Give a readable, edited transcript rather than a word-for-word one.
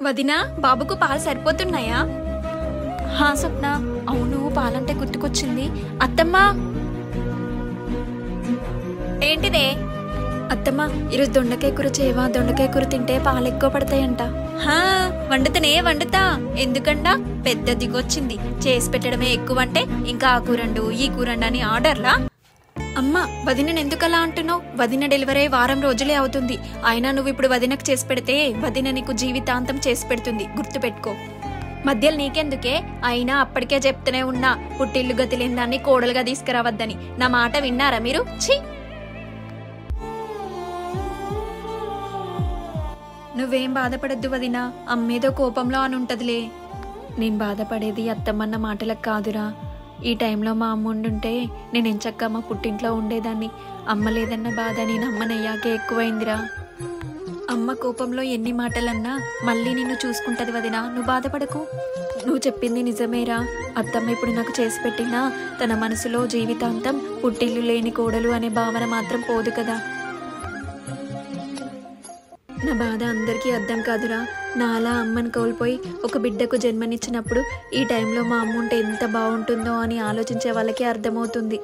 వదినా, బాబుకు పాలు సరిపోతున్నాయా? హా స్వప్న, అవును పాలంటే గుర్తుకొచ్చింది. అత్తమ్మా, ఏంటిదే? అత్తమ్మ, ఈరోజు దొండకాయ కూర చేయవా? దొండకాయ కూర తింటే పాలు ఎక్కువ పడతాయంట. హా, వండుతా. ఎందుకంట? పెద్ద దిగొచ్చింది. చేసి పెట్టడమే ఎక్కువ అంటే ఇంకా ఆ కూరండు ఈ కూరండు అని ఆర్డర్లా? అమ్మ, వదినను ఎందుకలా అంటున్నావు? వదిన డెలివరీ వారం రోజులే అవుతుంది. అయినా నువ్వు ఇప్పుడు వదినకు చేసి పెడితే వదిన నీకు జీవితాంతం చేసి పెడుతుంది, గుర్తుపెట్టుకో. మధ్యలో నీకెందుకే? అయినా అప్పటికే చెప్తూనే ఉన్నా, పుట్టిల్లు గతిలేని దాన్ని కోడలుగా తీసుకురావద్దని. నా మాట విన్నారా మీరు? ఛీ, నువ్వేం బాధపడద్దు వదినా, అమ్మేదో కోపంలో అని ఉంటదిలే. నేను బాధపడేది అత్తమ్మన్న మాటలకు కాదురా. ఈ టైంలో మా అమ్మ ఉండుంటే నేను ఎంచక్క మా పుట్టింట్లో ఉండేదాన్ని. అమ్మ లేదన్న బాధ నేను అమ్మనయ్యాకే ఎక్కువైందిరా. అమ్మ కోపంలో ఎన్ని మాటలన్నా మళ్ళీ నిన్ను చూసుకుంటది వదినా, నువ్వు బాధపడకు. నువ్వు చెప్పింది నిజమేరా. అత్తమ్మ ఇప్పుడు నాకు చేసి పెట్టినా తన మనసులో జీవితాంతం పుట్టిల్లు లేని కోడలు అనే భావన మాత్రం పోదు కదా. నా బాధ అందరికీ అర్థం కాదురా. నాలా అమ్మని కోల్పోయి ఒక బిడ్డకు జన్మనిచ్చినప్పుడు ఈ టైంలో మా అమ్మ ఉంటే ఎంత బాగుంటుందో అని ఆలోచించే వాళ్ళకి అర్థమవుతుంది.